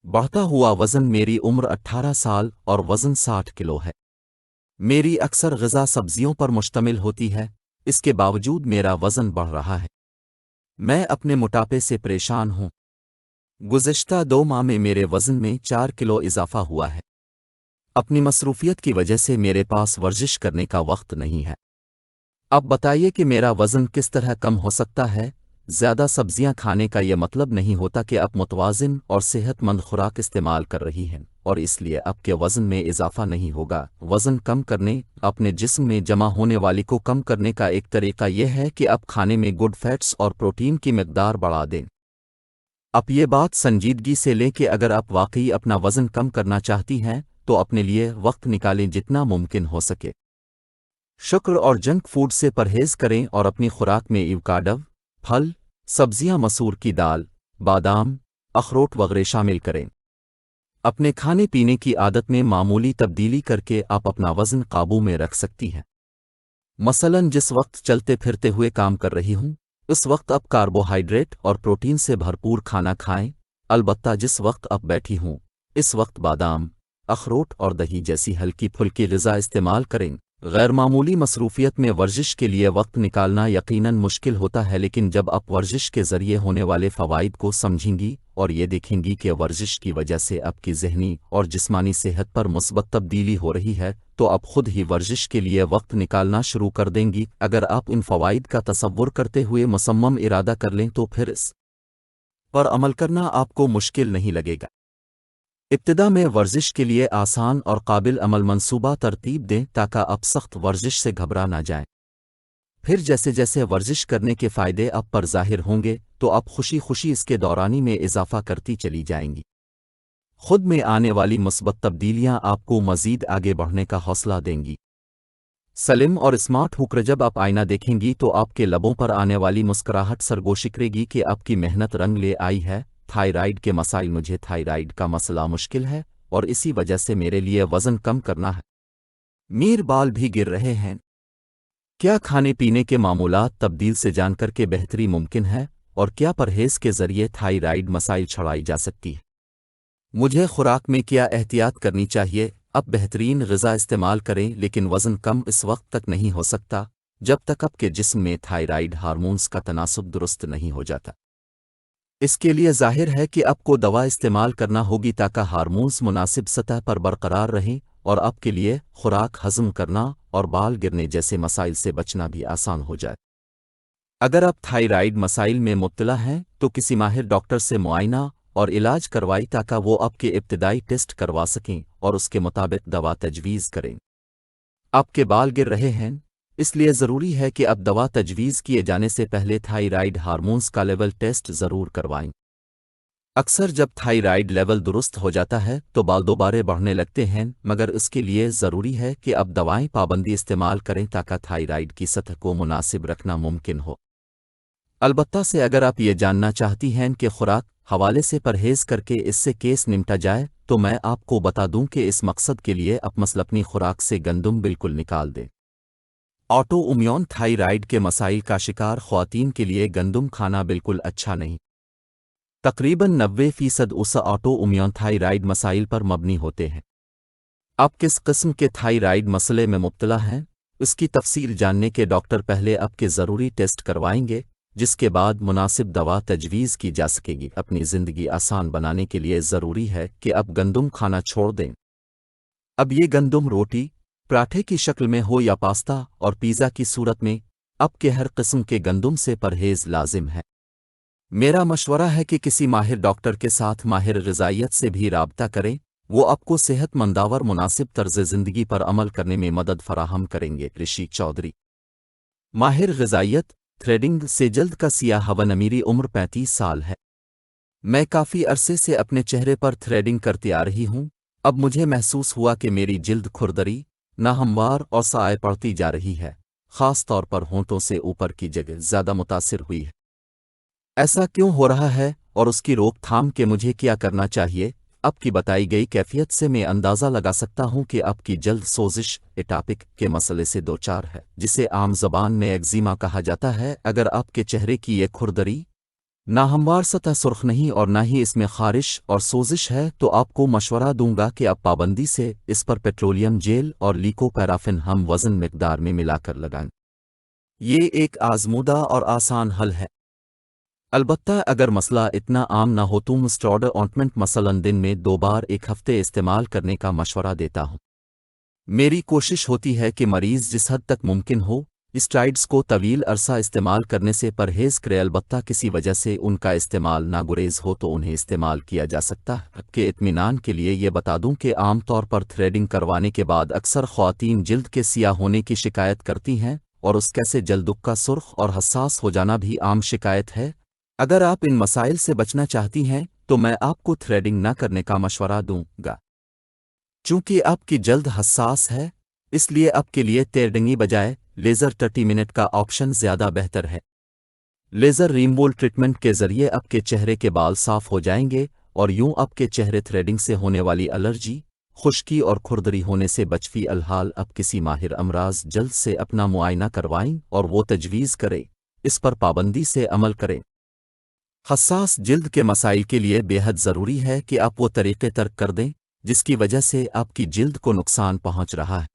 बढ़ता हुआ वज़न मेरी उम्र 18 साल और वज़न 60 किलो है। मेरी अक्सर ग़िज़ा सब्जियों पर मुश्तमिल होती है, इसके बावजूद मेरा वज़न बढ़ रहा है। मैं अपने मोटापे से परेशान हूँ। गुज़िश्ता 2 माह में मेरे वज़न में 4 किलो इज़ाफ़ा हुआ है। अपनी मसरूफ़ियत की वजह से मेरे पास वर्जिश करने का वक्त नहीं है। अब बताइए कि मेरा वज़न किस तरह कम हो सकता है। ज़्यादा सब्जियां खाने का यह मतलब नहीं होता कि आप मुतवाज़िन और सेहतमंद खुराक इस्तेमाल कर रही हैं और इसलिए आपके वज़न में इजाफा नहीं होगा। वज़न कम करने, अपने जिस्म में जमा होने वाली को कम करने का एक तरीका यह है कि आप खाने में गुड फैट्स और प्रोटीन की मिकदार बढ़ा दें। आप ये बात संजीदगी से लें कि अगर आप वाकई अपना वज़न कम करना चाहती हैं तो अपने लिए वक्त निकालें जितना मुमकिन हो सके। शुक्र और जंक फूड से परहेज़ करें और अपनी खुराक में एवोकाडो, फल, सब्जियां, मसूर की दाल, बादाम, अखरोट वगैरह शामिल करें। अपने खाने पीने की आदत में मामूली तब्दीली करके आप अपना वज़न काबू में रख सकती हैं। मसलन जिस वक्त चलते फिरते हुए काम कर रही हूं, उस वक्त आप कार्बोहाइड्रेट और प्रोटीन से भरपूर खाना खाएं। अलबत्ता जिस वक्त आप बैठी हूं, इस वक्त बादाम, अखरोट और दही जैसी हल्की फुल्की ग़िज़ा इस्तेमाल करें। गैर मामूली मसरूफ़ियत में वर्जिश के लिए वक्त निकालना यकीनन मुश्किल होता है, लेकिन जब आप वर्जिश के ज़रिए होने वाले फ़वाइद को समझेंगी और ये देखेंगी कि वर्जिश की वजह से आपकी ज़हनी और जिस्मानी सेहत पर मुस्बत तब्दीली हो रही है, तो आप खुद ही वर्जिश के लिए वक्त निकालना शुरू कर देंगी। अगर आप इन फ़वाइद का तसव्वुर करते हुए मुसम्मम इरादा कर लें तो फिर इस पर अमल करना आपको मुश्किल नहीं लगेगा। इब्तिदा में वर्जिश के लिए आसान और काबिल अमल मंसूबा तरतीब दें ताकि आप सख्त वर्जिश से घबरा ना जाएं। फिर जैसे जैसे वर्जिश करने के फ़ायदे आप पर ज़ाहिर होंगे तो आप खुशी खुशी इसके दौरानी में इजाफ़ा करती चली जाएंगी। खुद में आने वाली मुस्बत तब्दीलियां आपको मज़ीद आगे बढ़ने का हौसला देंगी। सलिम और स्मार्ट होकर जब आप आईना देखेंगी तो आपके लबों पर आने वाली मुस्कुराहट सरगोशी करेगी कि आपकी मेहनत रंग ले आई है। थायराइड के मसाइल, मुझे थायराइड का मसला मुश्किल है और इसी वजह से मेरे लिए वज़न कम करना है। मीर बाल भी गिर रहे हैं। क्या खाने पीने के मामूलात तब्दील से जानकर के बेहतरी मुमकिन है और क्या परहेज़ के ज़रिए थायराइड मसाइल छुड़ाई जा सकती है? मुझे खुराक में क्या एहतियात करनी चाहिए? अब बेहतरीन ग़िज़ा इस्तेमाल करें, लेकिन वज़न कम इस वक्त तक नहीं हो सकता जब तक आपके जिस्म में थायराइड हार्मोन्स का तनासुब दुरुस्त नहीं हो जाता। इसके लिए ज़ाहिर है कि आपको दवा इस्तेमाल करना होगी ताकि हार्मोन्स मुनासिब सतह पर बरकरार रहें और आपके लिए खुराक हज़म करना और बाल गिरने जैसे मसाइल से बचना भी आसान हो जाए। अगर आप थायराइड मसाइल में मुब्तला हैं तो किसी माहिर डॉक्टर से मुआयना और इलाज करवाई ताकि वो आपके इब्तिदाई टेस्ट करवा सकें और उसके मुताबिक दवा तजवीज़ करें। आपके बाल गिर रहे हैं, इसलिए ज़रूरी है कि अब दवा तजवीज़ किए जाने से पहले थायराइड हार्मोन्स का लेवल टेस्ट ज़रूर करवाएं। अक्सर जब थायराइड लेवल दुरुस्त हो जाता है तो बाल दोबारा बढ़ने लगते हैं, मगर इसके लिए ज़रूरी है कि अब दवाएं पाबंदी इस्तेमाल करें ताकि थायराइड की सतह को मुनासिब रखना मुमकिन हो। अलबत्ता से अगर आप ये जानना चाहती हैं कि खुराक हवाले से परहेज़ करके इससे केस निपटा जाए तो मैं आपको बता दूं कि इस मकसद के लिए आप मसल अपनी खुराक से गंदम बिल्कुल निकाल दें। ऑटो इम्यून थायराइड के मसाइल का शिकार ख़वातीन के लिए गंदम खाना बिल्कुल अच्छा नहीं। तकरीबन 90% उस ऑटो इम्यून थायराइड मसाइल पर मबनी होते हैं। आप किस किस्म के थायराइड मसले में मुब्तला हैं, इसकी तफसील जानने के डॉक्टर पहले आपके ज़रूरी टेस्ट करवाएंगे, जिसके बाद मुनासिब दवा तजवीज़ की जा सकेगी। अपनी ज़िंदगी आसान बनाने के लिए ज़रूरी है कि आप गंदम खाना छोड़ दें। अब ये गंदम रोटी, पराठे की शक्ल में हो या पास्ता और पिज़्ज़ा की सूरत में, आपके हर किस्म के गंदम से परहेज़ लाजिम है। मेरा मशवरा है कि किसी माहिर डॉक्टर के साथ माहिर ग़िज़ाइयत से भी राब्ता करें, वो आपको सेहतमंदावर मुनासिब तर्ज़ ज़िंदगी पर अमल करने में मदद फराहम करेंगे। ऋषि चौधरी, माहिर ग़िज़ाइयत, थ्रेडिंग से जल्द का सियाह हवन। मेरी उम्र 35 साल है। मैं काफ़ी अरसे से अपने चेहरे पर थ्रेडिंग करती आ रही हूँ। अब मुझे महसूस हुआ कि मेरी जिल्द खुरदरी, नाहमवार और साए पड़ती जा रही है, ख़ास तौर पर होंठों से ऊपर की जगह ज़्यादा मुतासिर हुई है। ऐसा क्यों हो रहा है और उसकी रोकथाम के मुझे क्या करना चाहिए? आपकी बताई गई कैफियत से मैं अंदाज़ा लगा सकता हूँ कि आपकी जल्द सोजिश एटापिक के मसले से दो चार है, जिसे आम ज़बान में एक्जिमा कहा जाता है। अगर आपके चेहरे की ये खुरदरी नाहमवार सतह सुर्ख नहीं और ना ही इसमें खारिश और सोजिश है, तो आपको मशवरा दूंगा कि आप पाबंदी से इस पर पेट्रोलियम जेल और लीको पैराफिन हम वज़न मिकदार में मिलाकर लगाएं। ये एक आज़मूदा और आसान हल है। अलबत्ता अगर मसला इतना आम ना हो तो स्टॉर्डर ऑइंटमेंट मसलन दिन में 2 बार 1 हफ्ते इस्तेमाल करने का मशवरा देता हूँ। मेरी कोशिश होती है कि मरीज़ जिस हद तक मुमकिन हो स्टेरॉइड्स को तवील अरसा इस्तेमाल करने से परहेज़ करे। अलबत्ता किसी वजह से उनका इस्तेमाल नागुरेज हो तो उन्हें इस्तेमाल किया जा सकता है। के इत्मीनान के लिए ये बता दूं कि आम तौर पर थ्रेडिंग करवाने के बाद अक्सर ख़वातीन जिल्द के सियाह होने की शिकायत करती हैं और उसके से जल्दुक का सुर्ख और हसास हो जाना भी आम शिकायत है। अगर आप इन मसाइल से बचना चाहती हैं तो मैं आपको थ्रेडिंग न करने का मशवरा दूंगा। चूंकि आपकी जल्द हसास है इसलिए आपके लिए थ्रेडिंग बजाय लेज़र 30 मिनट का ऑप्शन ज़्यादा बेहतर है। लेज़र रिमूवल ट्रीटमेंट के ज़रिए आपके चेहरे के बाल साफ हो जाएंगे और यूं आपके चेहरे थ्रेडिंग से होने वाली एलर्जी, खुश्की और खुरदरी होने से बचफी। अलहाल अब किसी माहिर अमराज जल्द से अपना मुआयना करवाएं और वो तजवीज़ करें, इस पर पाबंदी से अमल करें। हसास जिल्द के मसाइल के लिए बेहद ज़रूरी है कि आप वो तरीक़े तर्क कर दें जिसकी वजह से आपकी जिल्द को नुकसान पहुंच रहा है।